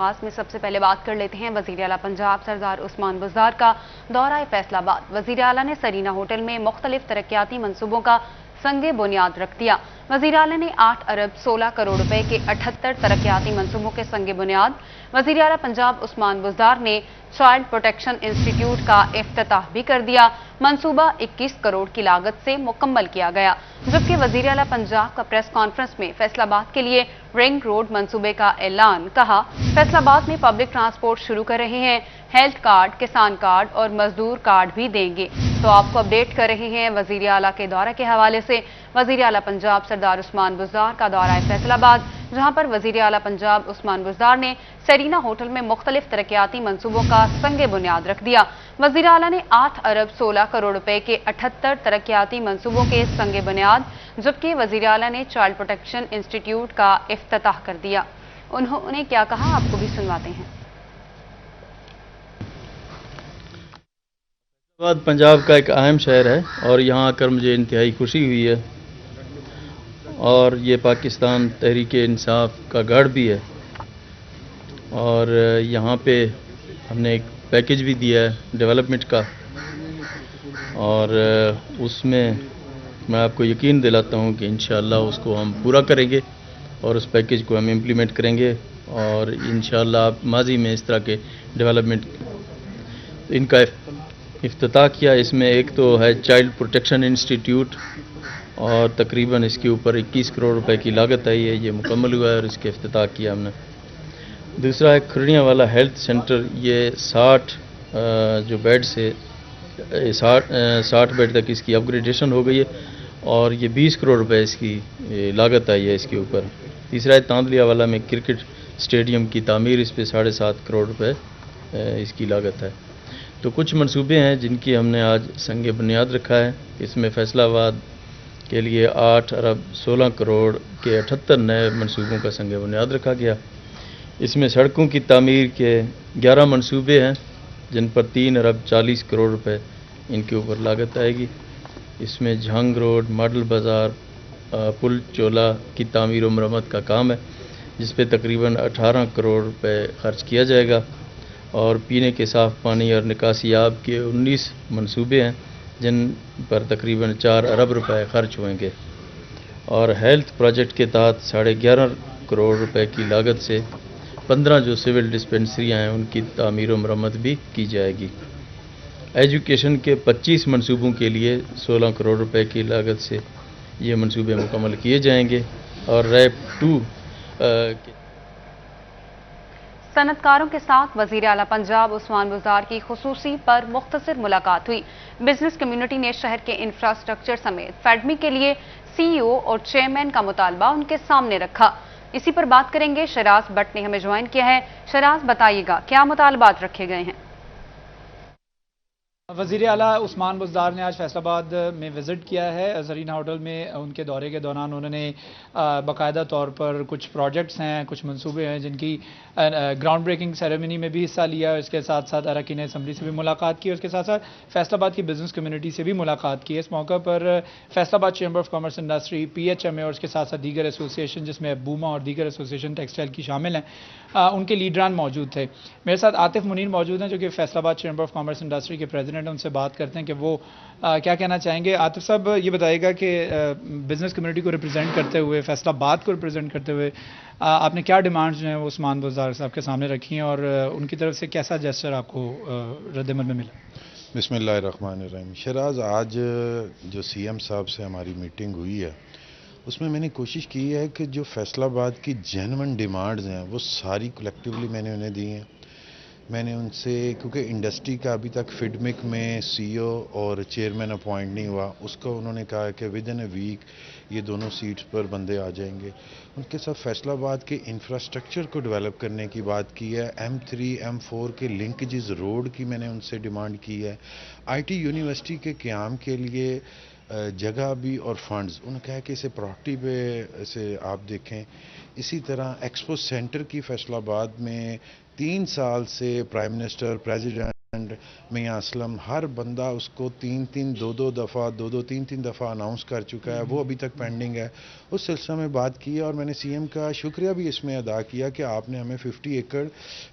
خاص میں سب سے پہلے بات کر لیتے ہیں وزیر اعلیٰ پنجاب سردار عثمان بزدار کا دورہ فیصل آباد۔ وزیر اعلیٰ نے سرینا ہوٹل میں مختلف ترقیاتی منصوبوں کا سنگ بنیاد رکھ دیا۔ وزیر اعلیٰ نے 8 ارب 16 کروڑ روپے کے 78 ترقیاتی منصوبوں کے سنگ بنیاد۔ وزیر اعلیٰ پنجاب عثمان بزدار نے چائلڈ پروٹیکشن انسٹی ٹیوٹ کا افتتاح بھی کر دیا۔ منصوبہ 21 کروڑ کی لاگت سے مکمل کیا گیا، جبکہ وزیر اعلیٰ پنجاب کا پریس کانفرنس میں فیصل آباد کے لیے رنگ روڈ منصوبے کا اعلان۔ کہا، فیصل آباد میں پبلک ٹرانسپورٹ شروع کر رہے ہیں، ہیلتھ کارڈ، کسان کارڈ اور مزدور کارڈ بھی دیں گے۔ تو آپ کو اپڈیٹ کر رہے ہیں وزیر اعلیٰ کے دورے کے حوالے سے وزیر اعلیٰ پنجاب سردار عثمان بزدار کا دورہ فیصل آباد، جہاں پر وزیر اعلیٰ پنجاب عثمان بزدار نے سرینا ہوٹل میں مختلف ترقیاتی منصوبوں کا سنگ بنیاد رکھ دیا۔ وزیر اعلیٰ نے 8 ارب 16 کروڑ روپے کے 78 ترقیاتی منصوبوں کے سنگ بنیاد، جبکہ وزیر اعلیٰ نے چائلڈ پروٹیکشن انسٹی ٹیوٹ کا افتتاح کر دیا۔ انہوں نے کیا کہا، آپ کو بھی سنواتے ہیں۔ پنجاب کا ایک اہم شہر ہے اور یہاں آ کر مجھے انتہائی خوشی ہوئی ہے، اور یہ پاکستان تحریک انصاف کا گڑھ بھی ہے، اور یہاں پہ ہم نے ایک پیکیج بھی دیا ہے ڈیولپمنٹ کا، اور اس میں آپ کو یقین دلاتا ہوں کہ انشاءاللہ اس کو ہم پورا کریں گے اور اس پیکیج کو ہم امپلیمنٹ کریں گے، اور انشاءاللہ ماضی میں اس طرح کے ڈیولپمنٹ ان کا افتتاح کیا۔ اس میں ایک تو ہے چائلڈ پروٹیکشن انسٹی ٹیوٹ، اور تقریباً اس کے اوپر 21 کروڑ روپے کی لاگت آئی ہے، یہ مکمل ہوا ہے اور اس کے افتتاح کیا ہم نے۔ دوسرا ہے کھرڑیاں والا ہیلتھ سینٹر، یہ 60 جو بیڈ سے 60 بیڈ تک اس کی اپ گریڈیشن ہو گئی ہے، اور یہ 20 کروڑ روپے اس کی لاگت آئی ہے اس کے اوپر۔ تیسرا ہے تاندلیا والا میں کرکٹ اسٹیڈیم کی تعمیر، اس پہ 7.5 کروڑ روپے اس کی لاگت ہے۔ تو کچھ منصوبے ہیں جن کی ہم نے آج سنگ بنیاد رکھا ہے۔ اس میں فیصل آباد کے لیے 8 ارب 16 کروڑ کے 78 نئے منصوبوں کا سنگ بنیاد رکھا گیا۔ اس میں سڑکوں کی تعمیر کے 11 منصوبے ہیں جن پر 3 ارب 40 کروڑ روپے ان کے اوپر لاگت آئے گی۔ اس میں جھنگ روڈ، ماڈل بازار، پل چولا کی تعمیر و مرمت کا کام ہے، جس پہ تقریباً 18 کروڑ روپے خرچ کیا جائے گا، اور پینے کے صاف پانی اور نکاسی آب کے 19 منصوبے ہیں جن پر تقریباً 4 ارب روپے خرچ ہوئیں گے، اور ہیلتھ پروجیکٹ کے تحت 11.5 کروڑ روپے کی لاگت سے 15 جو سول ڈسپنسریاں ہیں ان کی تعمیر و مرمت بھی کی جائے گی۔ ایجوکیشن کے 25 منصوبوں کے لیے 16 کروڑ روپے کی لاگت سے یہ منصوبے مکمل کیے جائیں گے، اور ریپ 2 صنعت کاروں کے ساتھ وزیر اعلیٰ پنجاب عثمان بزدار کی خصوصی پر مختصر ملاقات ہوئی۔ بزنس کمیونٹی نے شہر کے انفراسٹرکچر سمیت فیڈمی کے لیے سی ای او اور چیئرمین کا مطالبہ ان کے سامنے رکھا۔ اسی پر بات کریں گے، شراز بٹ نے ہمیں جوائن کیا ہے۔ شراز، بتائیے گا کیا مطالبات رکھے گئے ہیں؟ وزیر اعلیٰ عثمان بزدار نے آج فیصل آباد میں وزٹ کیا ہے۔ سرینا ہوٹل میں ان کے دورے کے دوران انہوں نے باقاعدہ طور پر کچھ پروجیکٹس ہیں، کچھ منصوبے ہیں جن کی گراؤنڈ بریکنگ سیریمنی میں بھی حصہ لیا، اس کے ساتھ ساتھ اراکین اسمبلی سے بھی ملاقات کی، اس کے ساتھ ساتھ فیصل آباد کی بزنس کمیونٹی سے بھی ملاقات کی۔ اس موقع پر Faisalabad chamber of commerce industry, P H M A اور اس کے ساتھ ساتھ دیگر ایسوسیشن جس میں بوما اور دیگر ایسوسیشن ٹیکسٹائل کی شامل ہیں، ان کے لیڈران موجود تھے۔ میرے ساتھ عاطف منیر موجود ہیں جو کہ فیصل آباد چیمبر آف کامرس انڈسٹری کے پریزیڈنٹ ہیں، ان سے بات کرتے ہیں کہ وہ کیا کہنا چاہیں گے۔ عاطف صاحب، یہ بتائیے گا کہ بزنس کمیونٹی کو ریپرزینٹ کرتے ہوئے، فیصل آباد کو ریپرزینٹ کرتے ہوئے آپ نے کیا ڈیمانڈز جو ہیں وہ عثمان بزدار صاحب کے سامنے رکھی ہیں، اور ان کی طرف سے کیسا جیسچر آپ کو رد عمل میں ملا؟ بسم اللہ الرحمن الرحیم۔ شراز، آج جو سی ایم صاحب سے ہماری میٹنگ ہوئی ہے اس میں نے کوشش کی ہے کہ جو فیصل آباد کی جینون ڈیمانڈز ہیں وہ ساری کلیکٹیولی میں نے انہیں دی ہیں۔ میں نے ان سے، کیونکہ انڈسٹری کا ابھی تک فیڈمک میں سی او اور چیئرمین اپوائنٹ نہیں ہوا، اس کا انہوں نے کہا کہ ود ان اے ویک یہ دونوں سیٹس پر بندے آ جائیں گے۔ ان کے ساتھ فیصل آباد کے انفراسٹرکچر کو ڈیولپ کرنے کی بات کی ہے۔ M3 M4 کے لنکیجز روڈ کی میں نے ان سے ڈیمانڈ کی ہے۔ آئی ٹی یونیورسٹی کے قیام کے لیے جگہ بھی اور فنڈز، انہوں نے کہا کہ اسے پراپرٹی پہ اسے آپ دیکھیں۔ اسی طرح ایکسپو سینٹر کی فیصل آباد میں 3 سال سے پرائم منسٹر، پریزیڈنٹ मियां असलम, हर बंदा उसको 2-2 दफ़ा अनाउंस कर चुका है, वो अभी तक पेंडिंग है। उस सिलसिले में बात की और मैंने सीएम का शुक्रिया भी इसमें अदा किया कि आपने हमें 50 एकड़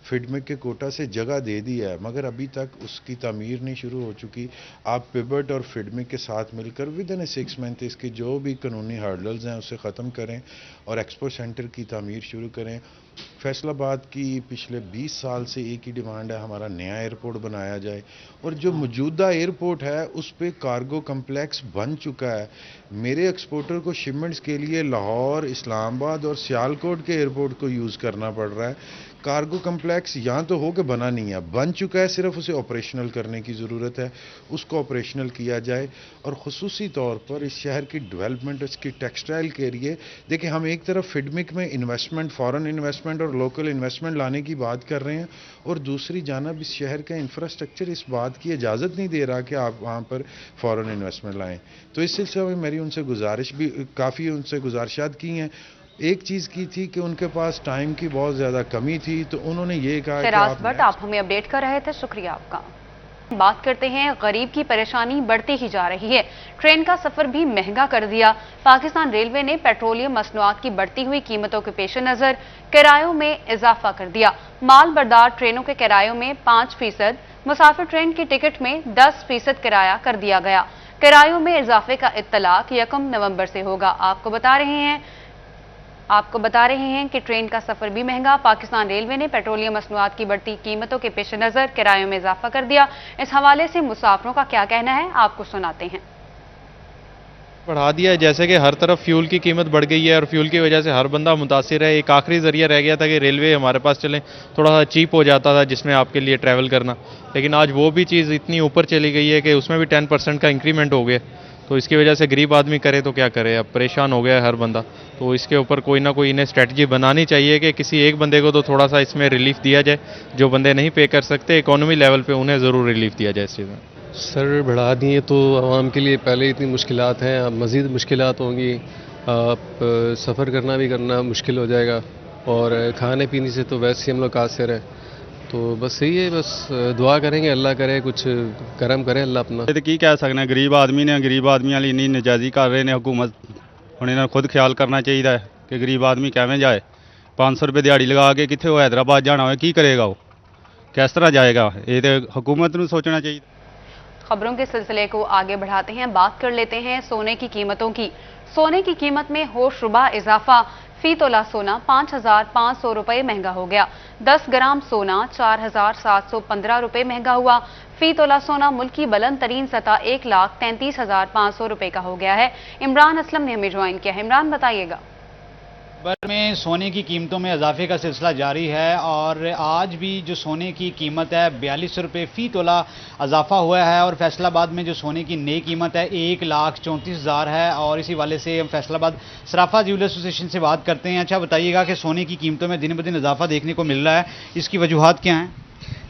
फिडमिक के कोटा से जगह दे दी है, मगर अभी तक उसकी तामीर नहीं शुरू हो चुकी। आप पिबट और फिडमिक के साथ मिलकर विद इन 6 मंथ इसके जो भी कानूनी हर्डल्स हैं उसे ख़त्म करें और एक्सपो सेंटर की तामीर शुरू करें। फैसलाबाद की पिछले 20 साल से एक ही डिमांड है, हमारा नया एयरपोर्ट बनाया जाए और जो मौजूदा एयरपोर्ट है उस पे कार्गो कम्प्लेक्स बन चुका है। मेरे एक्सपोर्टर को शिपमेंट्स के लिए लाहौर, इस्लामाबाद और सियालकोट के एयरपोर्ट को यूज़ करना पड़ रहा है। कार्गो कम्प्लेक्स यहाँ तो हो के बना नहीं है, बन चुका है, सिर्फ उसे ऑपरेशनल करने की ज़रूरत है, उसको ऑपरेशनल किया जाए। और ख़ुसूसी तौर पर इस शहर की डेवलपमेंट, इसकी टेक्सटाइल के लिए देखिए, हम एक तरफ फिडमिक में इन्वेस्टमेंट, फॉरेन इन्वेस्टमेंट और लोकल इन्वेस्टमेंट लाने की बात कर रहे हैं और दूसरी जानब इस शहर का इंफ्रास्ट्रक्चर इस बात की इजाज़त नहीं दे रहा कि आप वहाँ पर फॉरेन इन्वेस्टमेंट लाएँ। तो इस सिलसिले में मेरी उनसे गुजारिश भी, काफ़ी उनसे गुजारिशात की हैं। एक चीज़ की थी कि उनके पास टाइम की बहुत ज़्यादा कमी थी, तो उन्होंने ये कहा कि आप हमें अपडेट कर रहे थे, शुक्रिया आपका। बात करते हैं, गरीब की परेशानी बढ़ती ही जा रही है। ट्रेन का सफर भी महंगा कर दिया। पाकिस्तान रेलवे ने पेट्रोलियम मसनूआत की बढ़ती हुई कीमतों के पेश नजर किरायों में इजाफा कर दिया। माल बरदार ट्रेनों के किरायों में 5%, मुसाफिर ट्रेन की टिकट में 10% किराया कर दिया गया। किरायों में इजाफे का इत्तलाक 1 नवंबर से होगा। आपको बता रहे हैं कि ट्रेन का सफर भी महंगा। पाकिस्तान रेलवे ने पेट्रोलियम मसनूआत की बढ़ती कीमतों के पेश नजर किरायों में इजाफा कर दिया। इस हवाले से मुसाफिरों का क्या कहना है, आपको सुनाते हैं। बढ़ा दिया है, जैसे कि हर तरफ फ्यूल की कीमत बढ़ गई है और फ्यूल की वजह से हर बंदा मुतासिर है। एक आखिरी जरिया रह गया था कि रेलवे हमारे पास चले, थोड़ा सा चीप हो जाता था जिसमें आपके लिए ट्रैवल करना, लेकिन आज वो भी चीज़ इतनी ऊपर चली गई है कि उसमें भी 10% का इंक्रीमेंट हो गया। तो इसकी वजह से गरीब आदमी करे तो क्या करे, अब परेशान हो गया है हर बंदा। तो इसके ऊपर कोई ना कोई इन्हें स्ट्रेटजी बनानी चाहिए कि किसी एक बंदे को तो थोड़ा सा इसमें रिलीफ दिया जाए। जो बंदे नहीं पे कर सकते इकोनॉमी लेवल पे उन्हें ज़रूर रिलीफ दिया जाए इस चीज़ में। सर बढ़ा दिए तो आवाम के लिए पहले इतनी मुश्किलात हैं, अब मज़ीद मुश्किलात होंगी। आप सफ़र करना मुश्किल हो जाएगा और खाने पीने से तो वैसे ही हम लोग कासिर हैं। तो बस यही है, बस दुआ करेंगे अल्लाह करे कुछ करम करे अल्लाह अपना। तो की कह सकते हैं, गरीब आदमी ने, गरीब आदमी वाली इन्नी नजायज़ी कर रहे हैं हुकूमत। हुण इन्हें खुद ख्याल करना चाहिए कि गरीब आदमी कैवें जाए। 500 रुपये दिहाड़ी लगा के कितने वो हैदराबाद जाना हो, की करेगा वो, किस तरह जाएगा? ये तो हुकूमत को सोचना चाहिए। खबरों के सिलसिले को आगे बढ़ाते हैं, बात कर लेते हैं सोने की कीमतों की। सोने की कीमत में होशरुबा इजाफा। फी तोला सोना 5,500 रुपये महंगा हो गया। 10 ग्राम सोना 4,715 रुपये महंगा हुआ। फी तोला सोना मुल्क की बुलंद तरीन सतह 1,33,500 रुपये का हो गया है। इमरान असलम ने हमें ज्वाइन किया है। इमरान बताइएगा। भर में सोने की कीमतों में इजाफे का सिलसिला जारी है और आज भी जो सोने की कीमत है 42 रुपये फ़ी तोला इजाफा हुआ है और फैसलाबाद में जो सोने की नई कीमत है 1,34,000 है। और इसी वाले से हम फैसलाबाद सराफा ज्वेलर एसोसिएशन से बात करते हैं। अच्छा बताइएगा कि सोने की कीमतों में दिन ब दिन इजाफा देखने को मिल रहा है, इसकी वजूहात क्या हैं?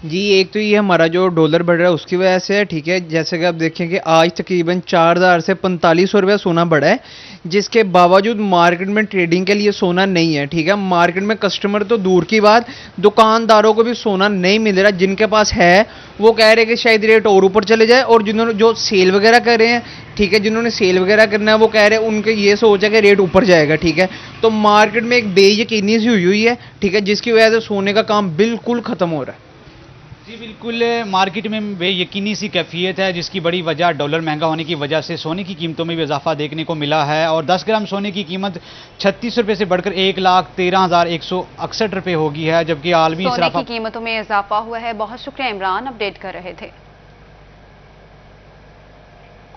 जी, एक तो ये हमारा जो डॉलर बढ़ रहा है उसकी वजह से है, ठीक है। जैसे कि आप देखें कि आज तकरीबन 4,000 से 4,500 रुपये सोना बढ़ा है, जिसके बावजूद मार्केट में ट्रेडिंग के लिए सोना नहीं है, ठीक है। मार्केट में कस्टमर तो दूर की बात, दुकानदारों को भी सोना नहीं मिल रहा। जिनके पास है वो कह रहे हैं कि शायद रेट और ऊपर चले जाए, और जिन्होंने जो सेल वगैरह कर रहे हैं, ठीक है, जिन्होंने सेल वगैरह करना है वो कह रहे हैं उनके ये सोच है कि रेट ऊपर जाएगा, ठीक है। तो मार्केट में एक बेयकीनी सी हुई है, ठीक है, जिसकी वजह से सोने का काम बिल्कुल ख़त्म हो रहा है। जी बिल्कुल, मार्केट में बेयकीनी सी कैफियत है, जिसकी बड़ी वजह डॉलर महंगा होने की वजह से सोने की कीमतों में भी इजाफा देखने को मिला है। और 10 ग्राम सोने की कीमत 36 रुपये से बढ़कर 1,13,168 रुपये हो गई है, जबकि आलमी सोने की कीमतों में इजाफा हुआ है। बहुत शुक्रिया इमरान, अपडेट कर रहे थे।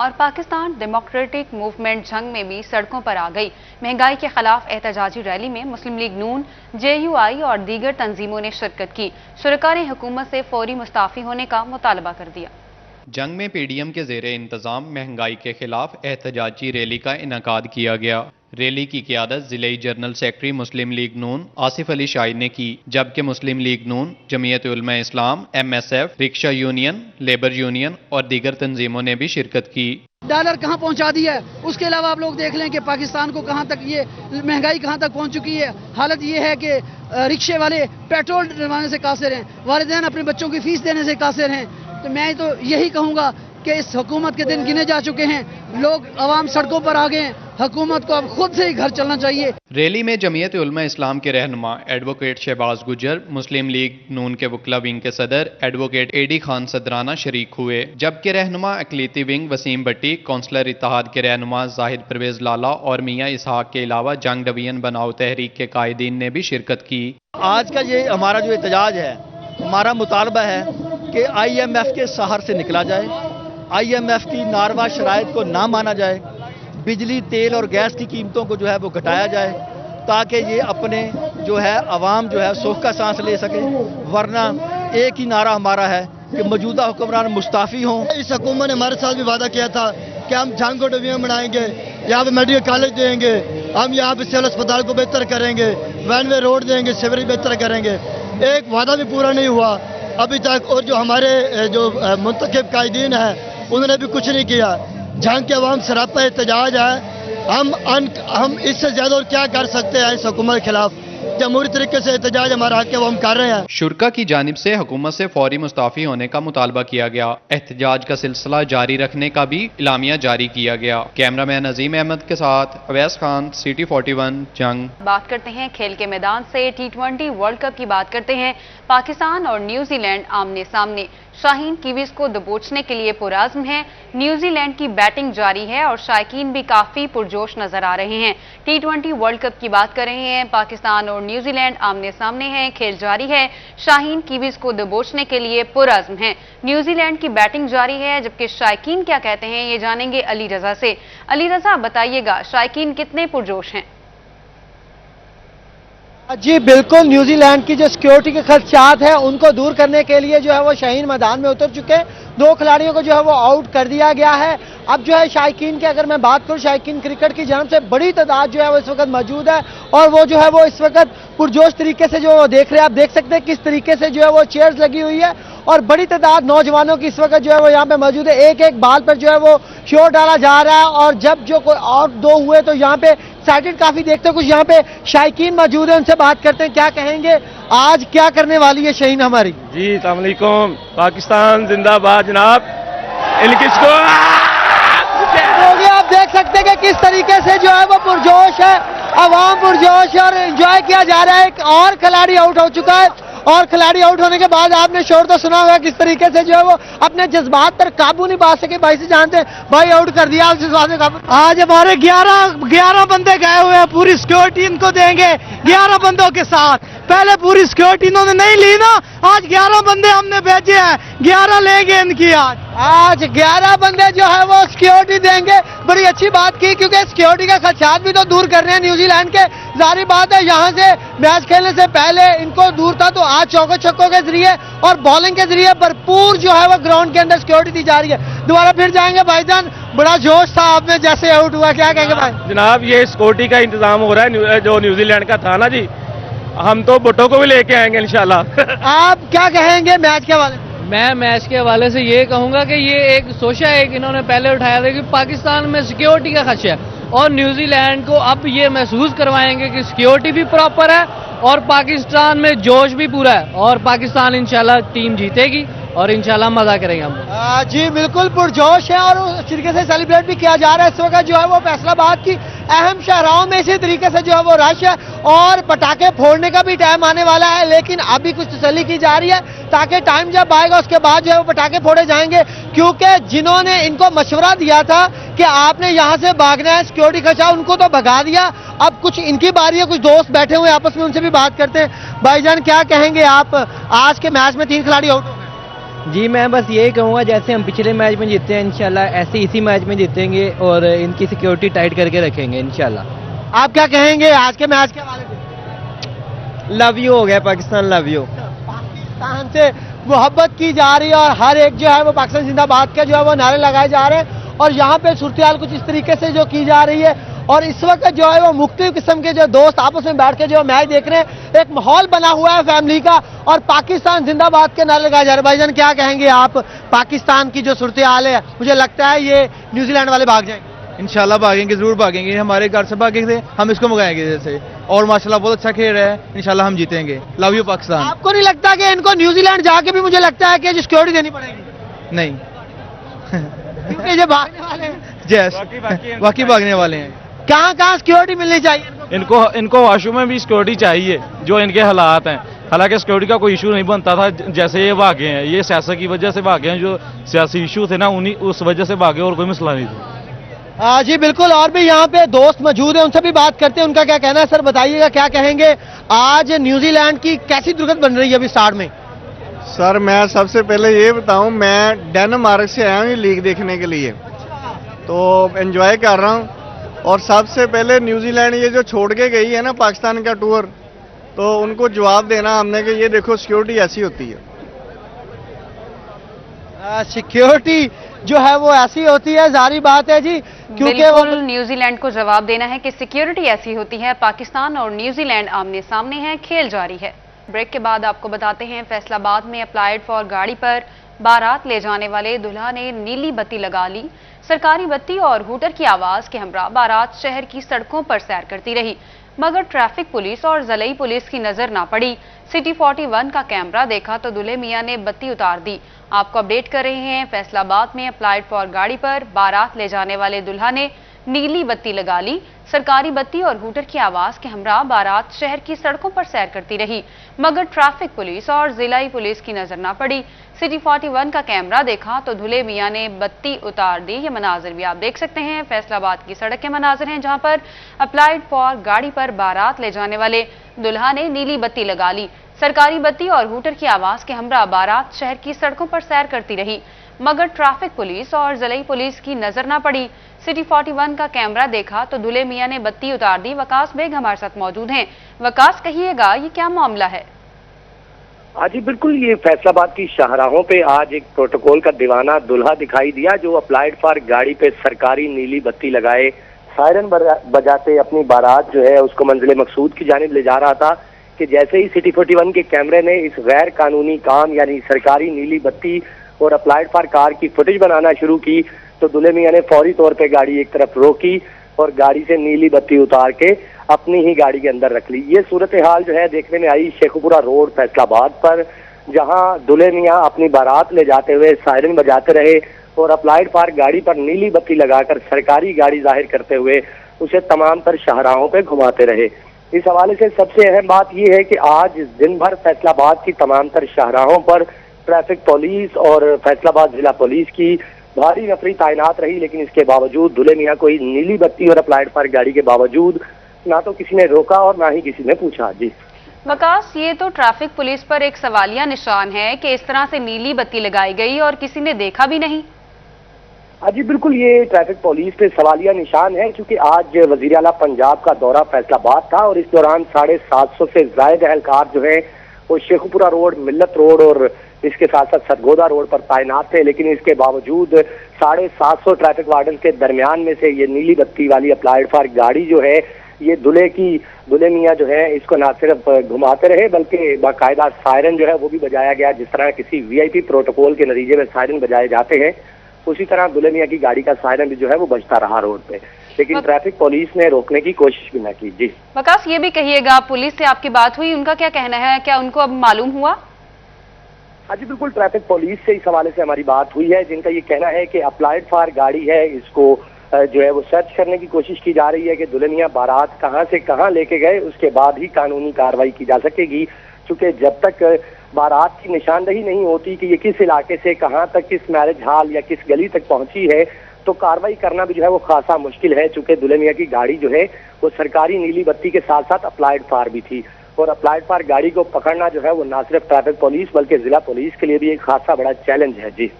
और पाकिस्तान डेमोक्रेटिक मूवमेंट जंग में भी सड़कों पर आ गई। महंगाई के खिलाफ एहतजाजी रैली में मुस्लिम लीग नून, JUI और दीगर तंजीमों ने शिरकत की। शुरका ने हुकूमत से फौरी मुस्ताफी होने का मुतालबा कर दिया। जंग में PDM के ज़ेरे इंतजाम महंगाई के खिलाफ एहतजाजी रैली का इनकाद किया गया। रैली की क़ियादत ज़िले जनरल सेक्रेटरी मुस्लिम लीग नून आसिफ अली शाहिद ने की, जबकि मुस्लिम लीग नून, जमीयत उलमा इस्लाम, MSF, rickshaw union, labour union और दीगर तंजीमों ने भी शिरकत की। डॉलर कहाँ पहुँचा दिया है, उसके अलावा आप लोग देख लें कि पाकिस्तान को कहाँ तक ये महंगाई कहाँ तक पहुँच चुकी है। हालत ये है कि रिक्शे वाले पेट्रोल डलवाने से कासिर हैं, वालिदैन अपने बच्चों की फीस देने से कासिर हैं, تو میں تو یہی کہوں گا کہ اس حکومت کے دن گنے جا چکے ہیں، لوگ عوام سڑکوں پر آ گئے ہیں، حکومت کو اب خود سے ہی گھر چلنا چاہیے۔ ریلی میں جمعیت علماء اسلام کے رہنما ایڈوکیٹ شہباز گجر، مسلم لیگ نون کے وکلا ونگ کے صدر ایڈوکیٹ ایڈی خان صدرانہ شریک ہوئے، جبکہ رہنما اقلیتی ونگ وسیم بٹی، کونسلر اتحاد کے رہنما زاہد پرویز لالا اور میاں اسحاق کے علاوہ جنگ ڈویژن بناؤ تحریک کے قائدین نے بھی شرکت کی۔ آج کا یہ ہمارا جو احتجاج ہے، ہمارا مطالبہ ہے کہ آئی ایم ایف کے سہر سے نکلا جائے، آئی ایم ایف کی ناروا شرائط کو نہ مانا جائے، بجلی، تیل اور گیس کی قیمتوں کو جو ہے وہ گھٹایا جائے، تاکہ یہ اپنے جو ہے عوام جو ہے سوکھ کا سانس لے سکے، ورنہ ایک ہی نعرہ ہمارا ہے کہ موجودہ حکمران مستعفی ہوں۔ اس حکومت نے ہمارے ساتھ بھی وعدہ کیا تھا کہ ہم جھانگو ڈویژن بنائیں گے، یہاں پہ میڈیکل کالج دیں گے، ہم یہاں پہ سول اسپتال کو بہتر کریں گے، وین وے روڈ دیں گے، سیوریج بہتر کریں گے۔ ایک وعدہ بھی پورا نہیں ہوا ابھی تک، اور جو ہمارے جو منتخب قائدین ہیں انہوں نے بھی کچھ نہیں کیا۔ جھانگ کے عوام سراپا احتجاج ہے، ہم اس سے زیادہ اور کیا کر سکتے ہیں اس حکومت کے خلاف؟ جمہوری طریقے سے احتجاج ہمارا حق ہے، وہ ہم کر رہے ہیں۔ شرکا کی جانب سے حکومت سے فوری مستعفی ہونے کا مطالبہ کیا گیا۔ احتجاج کا سلسلہ جاری رکھنے کا بھی اعلامیہ جاری کیا گیا۔ کیمرہ مین عظیم احمد کے ساتھ اویس خان، سٹی 41 جنگ۔ بات کرتے ہیں کھیل کے میدان سے، T20 ورلڈ کپ کی بات کرتے ہیں۔ پاکستان اور نیوزی لینڈ آمنے سامنے، شاہین کیویز کو دبوچنے کے لیے پرعزم ہیں۔ نیوزی لینڈ کی بیٹنگ جاری ہے اور شائقین بھی کافی پرجوش نظر آ رہے ہیں۔ T20 ورلڈ کپ کی بات کر رہے ہیں، پاکستان اور نیوزی لینڈ آمنے سامنے ہیں، کھیل جاری ہے، شاہین کیویز کو دبوچنے کے لیے پرعزم ہیں۔ نیوزی لینڈ کی بیٹنگ جاری ہے، جبکہ شائقین کیا کہتے ہیں یہ جانیں گے علی رضا سے۔ علی رضا، بتائیے گا شائقین کتنے پرجوش ہیں؟ جی بالکل، نیوزی لینڈ کی جو سیکیورٹی کے خدشات ہیں ان کو دور کرنے کے لیے جو ہے وہ شاہین میدان میں اتر چکے ہیں۔ 2 کھلاڑیوں کو جو ہے وہ آؤٹ کر دیا گیا ہے۔ اب جو ہے شائقین کی اگر میں بات کروں، شائقین کرکٹ کی جانب سے بڑی تعداد جو ہے وہ اس وقت موجود ہے، اور وہ جو ہے وہ اس وقت پرجوش طریقے سے جو دیکھ رہے ہیں، آپ دیکھ سکتے ہیں کس طریقے سے جو ہے وہ چیئرز لگی ہوئی ہے، اور بڑی تعداد نوجوانوں کی اس وقت جو ہے وہ یہاں پہ موجود ہے۔ ایک ایک بال پر جو ہے وہ شور ڈالا جا رہا ہے، اور جب جو کوئی اور 2 ہوئے تو یہاں پہ ایکسائٹڈ کافی دیکھتے ہیں۔ کچھ یہاں پہ شائقین موجود ہیں، ان سے بات کرتے ہیں، کیا کہیں گے آج کیا کرنے والی ہے شاہین ہماری؟ جی السلام علیکم، پاکستان زندہ باد جناب۔ ان کس کو آپ دیکھ سکتے ہیں کہ کس طریقے سے جو ہے وہ پرجوش ہے، عوام پرجوش ہے اور انجوائے کیا جا رہا ہے۔ ایک اور کھلاڑی آؤٹ ہو چکا ہے، اور کھلاڑی آؤٹ ہونے کے بعد آپ نے شور تو سنا ہوگا کس طریقے سے جو ہے وہ اپنے جذبات پر قابو نہیں پا سکے۔ بھائی سے جانتے ہیں، بھائی آؤٹ کر دیا، اس جذبات میں قابو۔ آج ہمارے 11 بندے گئے ہوئے ہیں، پوری سیکیورٹی ان کو دیں گے 11 بندوں کے ساتھ۔ پہلے پوری سیکیورٹی انہوں نے نہیں لی نا، آج 11 بندے ہم نے بھیجے ہیں، 11 لیں گے ان کی۔ آج 11 بندے جو ہے وہ سیکیورٹی دیں گے، بڑی اچھی بات کی، کیونکہ سیکیورٹی کا خدشات بھی تو دور کر رہے ہیں نیوزی لینڈ کے۔ ظاہری بات ہے یہاں سے میچ کھیلنے سے پہلے ان کو دور تھا، تو آج چوکوں چھکوں کے ذریعے اور بالنگ کے ذریعے بھرپور جو ہے وہ گراؤنڈ کے اندر سیکیورٹی دی جا رہی ہے۔ دوبارہ پھر جائیں گے بھائی جان، بڑا جوش تھا آپ میں جیسے آؤٹ ہوا، کیا کہیں گے بھائی؟ جناب یہ سیکورٹی کا انتظام ہو رہا ہے جو نیوزی لینڈ کا تھا نا جی، ہم تو بٹوں کو بھی لے کے آئیں گے انشاءاللہ۔ آپ کیا کہیں گے میچ کے حوالے؟ میں میچ کے حوالے سے یہ کہوں گا کہ یہ ایک سوچا ہے کہ انہوں نے پہلے اٹھایا تھا کہ پاکستان میں سیکیورٹی کا خدشہ ہے، اور نیوزی لینڈ کو اب یہ محسوس کروائیں گے کہ سیکیورٹی بھی پراپر ہے اور پاکستان میں جوش بھی پورا ہے، اور پاکستان انشاءاللہ ٹیم جیتے گی اور انشاءاللہ مزہ کریں گے ہم۔ جی بالکل پرجوش ہے، اور اس طریقے سے سیلیبریٹ بھی کیا جا رہا ہے۔ اس وقت جو ہے وہ فیصلہ آباد کی اہم شاہراہوں میں اسی طریقے سے جو ہے وہ رش ہے، اور پٹاخے پھوڑنے کا بھی ٹائم آنے والا ہے، لیکن ابھی کچھ تسلی کی جا رہی ہے تاکہ ٹائم جب آئے گا اس کے بعد جو ہے وہ پٹاخے پھوڑے جائیں گے، کیونکہ جنہوں نے ان کو مشورہ دیا تھا کہ آپ نے یہاں سے بھاگنا ہے، سیکیورٹی خدشہ، ان کو تو بھگا دیا۔ اب کچھ ان کی باری ہے، کچھ دوست بیٹھے ہوئے آپس میں، ان سے بھی بات کرتے ہیں۔ بھائی جان کیا کہیں گے آپ، آج کے میچ میں 3 کھلاڑی آؤٹ ہو گئے؟ جی میں بس یہی کہوں گا جیسے ہم پچھلے میچ میں جیتے ہیں انشاءاللہ ایسے اسی میچ میں جیتیں گے، اور ان کی سیکیورٹی ٹائٹ کر کے رکھیں گے انشاءاللہ۔ آپ کیا کہیں گے آج کے میچ کے حوالے سے؟ لو یو ہو گیا پاکستان، لو یو۔ پاکستان سے محبت کی جا رہی ہے، اور ہر ایک جو ہے وہ پاکستان زندہ باد کے جو ہے وہ نعرے لگائے جا رہے ہیں، اور یہاں پہ صورتحال کچھ اس طریقے سے جو کی جا رہی ہے، اور اس وقت جو ہے وہ مختلف قسم کے جو دوست آپس میں بیٹھ کے جو میچ دیکھ رہے ہیں، ایک ماحول بنا ہوا ہے فیملی کا، اور پاکستان زندہ باد کے نعرے لگائے جا رہے ہیں۔ بھائی جان کیا کہیں گے آپ، پاکستان کی جو صورتحال ہے، مجھے لگتا ہے یہ نیوزی لینڈ والے بھاگ جائیں گے۔ انشاءاللہ بھاگیں گے، ضرور بھاگیں گے، ہمارے گھر سے بھاگے تھے، ہم اس کو منگائیں گے جیسے، اور ماشاءاللہ بہت اچھا کھیل رہا ہے، انشاءاللہ ہم جیتیں گے۔ Love you Pakistan. آپ کو نہیں لگتا کہ ان کو نیوزی لینڈ جا کے بھی مجھے لگتا ہے کہ سیکیورٹی دینی پڑے گی؟ नहीं क्योंकि ये भागने वाले हैं, जैस बाकी भागने वाले हैं। कहाँ सिक्योरिटी मिलनी चाहिए? इनको वाशरूम में भी सिक्योरिटी चाहिए जो इनके हालात हैं। हालांकि सिक्योरिटी का कोई इशू नहीं बनता था, जैसे ये भागे हैं, ये सियासत की वजह से भागे हैं, जो सियासी इशू थे ना उन्हीं उस वजह से भागे, और कोई मसला नहीं था। जी बिल्कुल, और भी यहाँ पे दोस्त मौजूद हैं, उनसे भी बात करते हैं, उनका क्या कहना है। सर बताइएगा, क्या कहेंगे, आज न्यूजीलैंड की कैसी दुर्गत बन रही है अभी स्टार्ट में? सर मैं सबसे पहले ये बताऊं, मैं डेनमार्क से आया हूँ ये लीग देखने के लिए, तो एंजॉय कर रहा हूँ। और सबसे पहले न्यूजीलैंड ये जो छोड़ के गई है ना पाकिस्तान का टूर, तो उनको जवाब देना हमने कि ये देखो सिक्योरिटी ऐसी होती है। सिक्योरिटी जो है वो ऐसी होती है, जारी बात है जी, क्योंकि वो न्यूजीलैंड को जवाब देना है कि सिक्योरिटी ऐसी होती है। पाकिस्तान और न्यूजीलैंड आमने सामने हैं, खेल जारी है। ब्रेक के बाद आपको बताते हैं, फैसलाबाद में अप्लाइड फॉर गाड़ी पर बारात ले जाने वाले दुल्हा ने नीली बत्ती लगा ली। सरकारी बत्ती और हूटर की आवाज के हमरा बारात शहर की सड़कों पर सैर करती रही, मगर ट्रैफिक पुलिस और जलई पुलिस की नजर ना पड़ी। सिटी 41 का कैमरा देखा तो दूल्हे मियां ने बत्ती उतार दी। आपको अपडेट कर रहे हैं, फैसलाबाद में अप्लाइड फॉर गाड़ी पर बारात ले जाने वाले दुल्हा ने नीली बत्ती लगा ली। सरकारी बत्ती और हूटर की आवाज के हमरा बारात शहर की सड़कों पर सैर करती रही, मगर ट्रैफिक पुलिस और जिलाई पुलिस की नजर ना पड़ी। सिटी 41 का कैमरा देखा तो दूल्हे मियां ने बत्ती उतार दी। ये मनाजिर भी आप देख सकते हैं, फैसलाबाद की सड़क के मनाजिर हैं, जहां पर अप्लाइड फॉर गाड़ी पर बारात ले जाने वाले दुल्हा ने नीली बत्ती लगा ली। सरकारी बत्ती और हूटर की आवाज के हमरा बारात शहर की सड़कों पर सैर करती रही, मगर ट्रैफिक पुलिस और जलई पुलिस की नजर ना पड़ी। सिटी 41 का कैमरा देखा तो दूल्हे मियां ने बत्ती उतार दी। वकास बेग हमारे साथ मौजूद हैं। वकास, कहिएगा ये क्या मामला है? जी बिल्कुल, ये फैसलाबाद की शाहराहों पे आज एक प्रोटोकॉल का दीवाना दुल्हा दिखाई दिया, जो अप्लाइड फॉर गाड़ी पे सरकारी नीली बत्ती लगाए सायरन बजाते अपनी बारात जो है उसको मंजिल मकसूद की जानिब ले जा रहा था कि जैसे ही सिटी 41 के कैमरे ने इस गैर कानूनी काम यानी सरकारी नीली बत्ती और अप्लाइड फॉर कार की फुटेज बनाना शुरू की, तो दूल्हे मियां ने फौरी तौर पे गाड़ी एक तरफ रोकी और गाड़ी से नीली बत्ती उतार के अपनी ही गाड़ी के अंदर रख ली। ये सूरत हाल जो है देखने में आई शेखुपुरा रोड फैसलाबाद पर, जहां दूल्हे मियां अपनी बारात ले जाते हुए सायरन बजाते रहे और अप्लाइड फॉर गाड़ी पर नीली बत्ती लगाकर सरकारी गाड़ी जाहिर करते हुए उसे तमाम तर शाहराहों पे घुमाते रहे। इस हवाले से सबसे अहम बात यह है कि आज दिन भर फैसलाबाद की तमाम तर शाहराहों पर ट्रैफिक पुलिस और फैसलाबाद जिला पुलिस की भारी नफरी तैनात रही, लेकिन इसके बावजूद दूल्हे मियां कोई नीली बत्ती और अप्लाइड फॉर गाड़ी के बावजूद ना तो किसी ने रोका और ना ही किसी ने पूछा। जी वकास, ये तो ट्रैफिक पुलिस पर एक सवालिया निशान है कि इस तरह से नीली बत्ती लगाई गई और किसी ने देखा भी नहीं। जी बिल्कुल, ये ट्रैफिक पुलिस पे सवालिया निशान है, क्योंकि आज वजीर आला पंजाब का दौरा फैसलाबाद था और इस दौरान 750 से ज्यादा एहलकार जो है वो शेखुपुरा रोड, मिल्लत रोड और इसके साथ साथ सतगोदा रोड पर तैनात थे, लेकिन इसके बावजूद 750 ट्रैफिक वार्डन के दरमियान में से ये नीली बत्ती वाली अप्लाइड फॉर गाड़ी जो है ये दूल्हे मियां जो है इसको ना सिर्फ घुमाते रहे बल्कि बाकायदा सायरन जो है वो भी बजाया गया। जिस तरह किसी वीआईपी प्रोटोकॉल के नतीजे में सायरन बजाए जाते हैं, उसी तरह दूल्हे मियां की गाड़ी का सायरन भी जो है वो बजता रहा रोड पे, लेकिन ट्रैफिक पुलिस ने रोकने की कोशिश भी न की। जी वकास, ये भी कहिएगा, पुलिस से आपकी बात हुई, उनका क्या कहना है, क्या उनको अब मालूम हुआ? जी बिल्कुल, ट्रैफिक पुलिस से इस हवाले से हमारी बात हुई है, जिनका ये कहना है कि अप्लाइड फॉर गाड़ी है, इसको जो है वो सर्च करने की कोशिश की जा रही है कि दूल्हे मियां बारात कहां से कहां लेके गए, उसके बाद ही कानूनी कार्रवाई की जा सकेगी। क्योंकि जब तक बारात की निशानदही नहीं होती कि ये किस इलाके से कहां तक, किस मैरिज हॉल या किस गली तक पहुंची है, तो कार्रवाई करना भी जो है वो खासा मुश्किल है। चूंकि दूल्हे मियां की गाड़ी जो है वो सरकारी नीली बत्ती के साथ साथ अप्लाइड फॉर भी थी, और अप्लाइड फॉर गाड़ी को पकड़ना जो है वो ना सिर्फ ट्रैफिक पुलिस बल्कि जिला पुलिस के लिए भी एक खासा बड़ा चैलेंज है। जी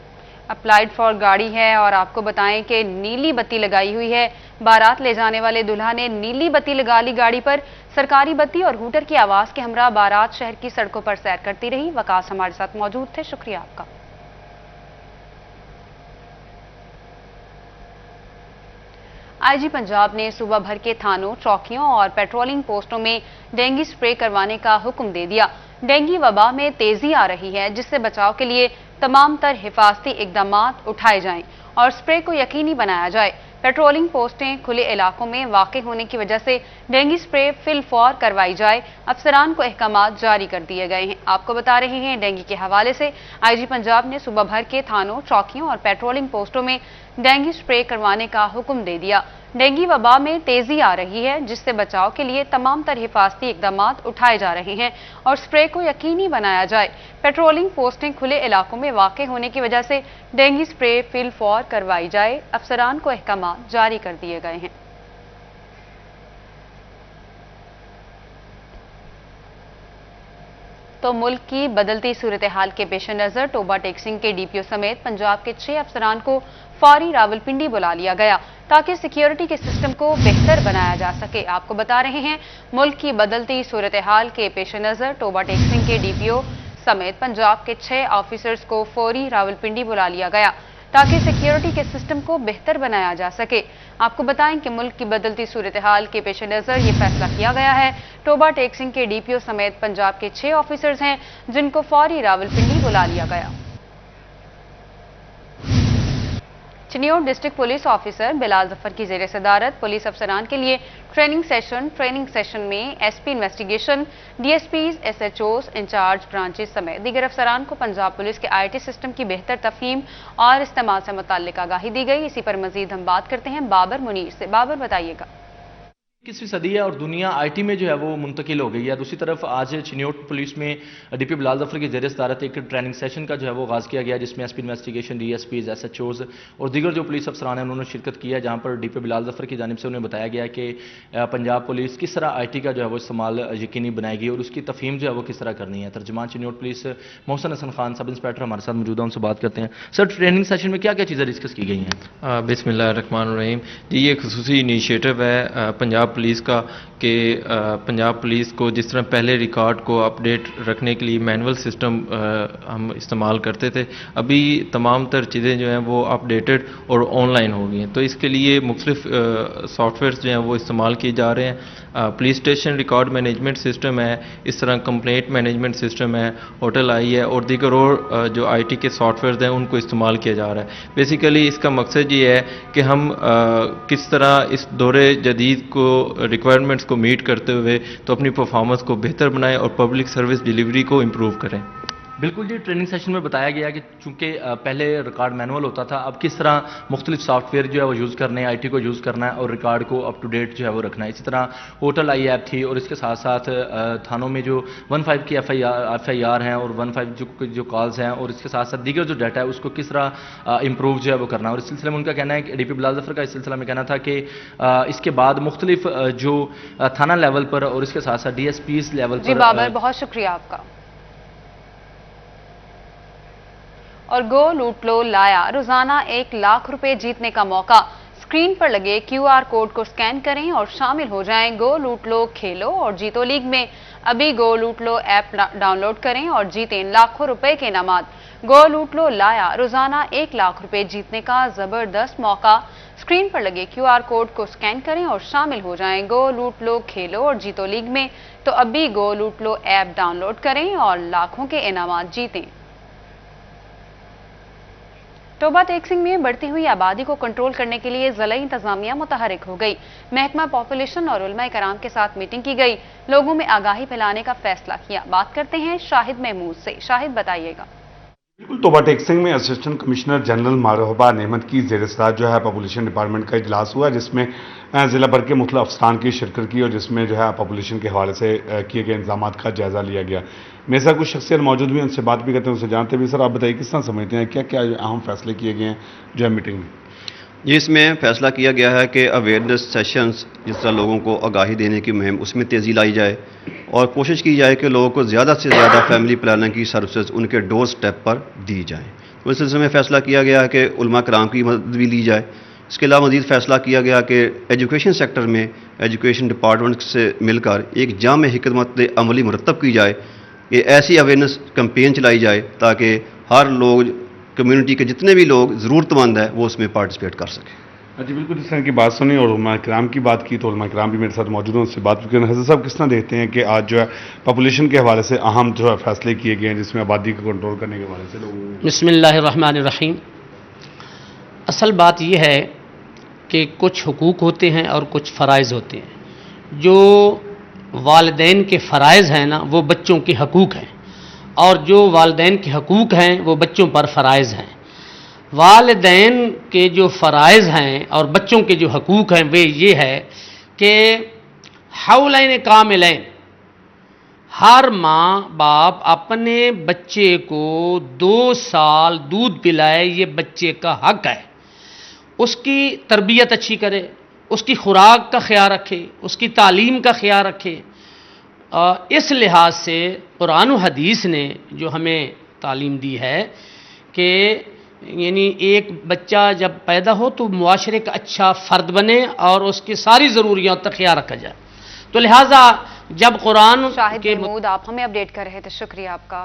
अप्लाइड फॉर गाड़ी है और आपको बताएं कि नीली बत्ती लगाई हुई है। बारात ले जाने वाले दुल्हा ने नीली बत्ती लगा ली गाड़ी पर। सरकारी बत्ती और हूटर की आवाज के हमरा बारात शहर की सड़कों पर सैर करती रही। वकास हमारे साथ मौजूद थे, शुक्रिया आपका। आईजी पंजाब ने सूबा भर के थानों, चौकियों और पेट्रोलिंग पोस्टों में डेंगू स्प्रे करवाने का हुक्म दे दिया। डेंगू वबा में तेजी आ रही है, जिससे बचाव के लिए तमाम तर हिफाजती इकदाम उठाए जाएं और स्प्रे को यकीनी बनाया जाए। पेट्रोलिंग पोस्टें खुले इलाकों में वाक़ होने की वजह से डेंगू स्प्रे फिलफौर करवाई जाए, अफसरान को अहकामात जारी कर दिए गए हैं। आपको बता रहे हैं, डेंगू के हवाले से IG पंजाब ने सुबह भर के थानों, चौकियों और पेट्रोलिंग पोस्टों में डेंगू स्प्रे करवाने का हुक्म दे दिया। डेंगू वबा में तेजी आ रही है, जिससे बचाव के लिए तमाम तरह हिफाजती इकदामात उठाए जा रहे हैं और स्प्रे को यकीनी बनाया जाए। पेट्रोलिंग पोस्टें खुले इलाकों में वाक़ होने की वजह से डेंगू स्प्रे फिलफौर करवाई जाए, अफसरान को अहकामात जारी कर दिए गए हैं। तो मुल्क की बदलती सूरत हाल के पेश नज़र टोबा टेक्सिंग के DPO समेत पंजाब के 6 अफसरान को फौरी रावलपिंडी बुला लिया गया ताकि सिक्योरिटी के सिस्टम को बेहतर बनाया जा सके। आपको बता रहे हैं, मुल्क की बदलती सूरत हाल के पेश नज़र टोबा टेक्सिंग के DPO समेत पंजाब के 6 ऑफिसर्स को फौरी रावलपिंडी बुला लिया गया ताकि सिक्योरिटी के सिस्टम को बेहतर बनाया जा सके। आपको बताएं कि मुल्क की बदलती सूरत हाल के पेश नज़र ये फैसला किया गया है। टोबा टेक्सिंग के DPO समेत पंजाब के 6 ऑफिसर्स हैं जिनको फौरी रावलपिंडी बुला लिया गया। Chiniot district police officer Bilal Zafar की जेर सदारत पुलिस अफसरान के लिए ट्रेनिंग सेशन में SP investigation, DSPs, SHOs, incharge branches समेत दीगर अफसरान को पंजाब पुलिस के IT सिस्टम की बेहतर तफहीम और इस्तेमाल से मुताल्लिक आगाही दी गई। इसी पर मजीद हम बात करते हैं बाबर मुनीर से। बाबर, बताइएगा। 21वीं सदी है और दुनिया IT में जो है वो मुंतकिल हो गई है। दूसरी तरफ आज चिन्योट पुलिस में DP बिलाल जफर की ज़ेर सदारत एक ट्रेनिंग सेशन का जो है वो आगाज़ किया गया, जिसमें SP इन्वेस्टिगेशन, DSPs, SHOs और दीगर जो पुलिस अफसरान हैं उन्होंने शिरकत की है, जहाँ पर DP बिलाल जफर की जानिब से उन्हें बताया गया कि पंजाब पुलिस किस तरह IT का जो है वो इस्तेमाल यकीनी बनाएगी और उसकी तफहीम जो है वो किस तरह करनी है। तर्जुमान Chiniot police Mohsin Hasan Khan sub inspector हमारे साथ मौजूद हैं, उनसे बात करते हैं। सर, ट्रेनिंग सेशन में क्या क्या चीज़ें डिस्कस की गई हैं? बिस्मिल्लाहिर्रहमानिर्रहीम जी, ये खसूसी इनिशिएटिव है पंजाब पुलिस का कि पंजाब पुलिस को जिस तरह पहले रिकॉर्ड को अपडेट रखने के लिए मैनुअल सिस्टम हम इस्तेमाल करते थे, अभी तमाम तर चीज़ें जो हैं वो अपडेटेड और ऑनलाइन हो गई हैं। तो इसके लिए मुख्तलिफ सॉफ्टवेयर्स जो हैं वो इस्तेमाल किए जा रहे हैं। Police station record management system है, इस तरह कंप्लेंट मैनेजमेंट सिस्टम है, होटल आई है और दीगर और जो IT के सॉफ्टवेयर हैं उनको इस्तेमाल किया जा रहा है। बेसिकली इसका मकसद ये है कि हम किस तरह इस दौरे जदीद को रिक्वायरमेंट्स को मीट करते हुए तो अपनी परफॉर्मेंस को बेहतर बनाएं और पब्लिक सर्विस डिलीवरी को इम्प्रूव करें। बिल्कुल जी, ट्रेनिंग सेशन में बताया गया कि चूंकि पहले रिकॉर्ड मैनुअल होता था, अब किस तरह मुख्तलिफ सॉफ्टवेयर जो है वो यूज़ करने हैं, IT को यूज़ करना है और रिकॉर्ड को अप टू डेट जो है वो रखना है। इसी तरह होटल आई ऐप थी और इसके साथ साथ थानों में जो 15 की FIR हैं और 15 जो कॉल्स हैं और इसके साथ साथ दीगर जो डाटा है उसको किस तरह इम्प्रूव जो है वो करना है। और इस सिलसिले में उनका कहना है कि DP बिलाल जफर का इस सिलसिले में कहना था कि इसके बाद मुख्तलिफ जो थाना लेवल पर और इसके साथ साथ DSPs लेवल पर। जी बाबर, बहुत शुक्रिया आपका। और गो लूट लो लाया, रोजाना 1 लाख रुपए जीतने का मौका। स्क्रीन पर लगे QR कोड को स्कैन करें और शामिल हो जाएं गो लूट लो खेलो और जीतो लीग में। अभी गो लूट लो ऐप डाउनलोड करें और जीतें लाखों रुपए के इनामात। गो लूट लो लाया, रोजाना 1 लाख रुपए जीतने का जबरदस्त मौका। स्क्रीन पर लगे QR कोड को स्कैन करें और शामिल हो जाएं गो लूट लो खेलो और जीतो लीग में। तो अभी गो लूट लो ऐप डाउनलोड करें और लाखों के इनामात जीतें। टोबा टेक्सिंग में बढ़ती हुई आबादी को कंट्रोल करने के लिए ज़िला इंतजामिया मुतहरिक हो गई। महकमा पॉपुलेशन और उलमा कराम के साथ मीटिंग की गई, लोगों में आगाही फैलाने का फैसला किया। बात करते हैं शाहिद महमूद से। शाहिद, बताइएगा। बिल्कुल, टोबा टेक्सिंग में असिस्टेंट कमिश्नर जनरल मारूहबा अहमद की ज़ेर सदारत जो है पॉपुलेशन डिपार्टमेंट का इजलास हुआ, जिसमें ज़िला भर के मुख्तलिफ अफसरान की शिरकत की और जिसमें जो है पॉपुलेशन के हवाले से किए गए इंतजाम का जायज़ा लिया गया। मेरे साथ कुछ शख्सियत मौजूद भी, उनसे बात भी करते हैं, उनसे जानते भी। सर, आप बताइए किस तरह समझते हैं, क्या क्या अहम फैसले किए गए हैं जो है मीटिंग में? जिसमें फैसला किया गया है कि अवेयरनेस सेशंस, जिस तरह लोगों को आगाही देने की मुहिम, उसमें तेज़ी लाई जाए और कोशिश की जाए कि लोगों को ज़्यादा से ज़्यादा फैमिली प्लानिंग की सर्विसेज उनके डोर स्टेप पर दी जाएँ। तो इस सिलसिले में फैसला किया गया है कि उलमा कराम की मदद भी ली जाए। इसके अलावा मज़ीद फैसला किया गया कि एजुकेशन सेक्टर में एजुकेशन डिपार्टमेंट से मिलकर एक जाम हिकमत अमली मुरतब की जाए कि ऐसी अवेयरनेस कैंपेन चलाई जाए ताकि हर लोग, कम्युनिटी के जितने भी लोग ज़रूरतमंद है वो उसमें पार्टिसिपेट कर सकें। जी बिल्कुल, इस तरह की बात सुनी और उलमा कराम की बात की तो उलमा कराम भी मेरे साथ मौजूद हैं, उससे बात करें। हज़रत साहब, किस तरह देखते हैं कि आज जो है पॉपुलेशन के हवाले से अहम जो है फैसले किए गए हैं जिसमें आबादी को कंट्रोल करने के हवाले से लोगों? बिस्मिल्लाहिर्रहमानिर्रहीम। असल बात यह है کہ کچھ حقوق ہوتے ہیں اور کچھ فرائض ہوتے ہیں. جو والدین کے فرائض ہیں نا وہ بچوں کے حقوق ہیں، اور جو والدین کے حقوق ہیں وہ بچوں پر فرائض ہیں. والدین کے جو فرائض ہیں اور بچوں کے جو حقوق ہیں وہ یہ ہے کہ حولین کاملین، ہر ماں باپ اپنے بچے کو 2 سال دودھ پلائے، یہ بچے کا حق ہے. اس کی تربیت اچھی کرے، اس کی خوراک کا خیال رکھے، اس کی تعلیم کا خیال رکھے. اس لحاظ سے قرآن و حدیث نے جو ہمیں تعلیم دی ہے کہ یعنی ایک بچہ جب پیدا ہو تو معاشرے کا اچھا فرد بنے اور اس کی ساری ضروریات کا خیال رکھا جائے. تو لہٰذا جب قرآن شاہد محمود آپ ہمیں اپڈیٹ کر رہے تھے، شکریہ آپ کا.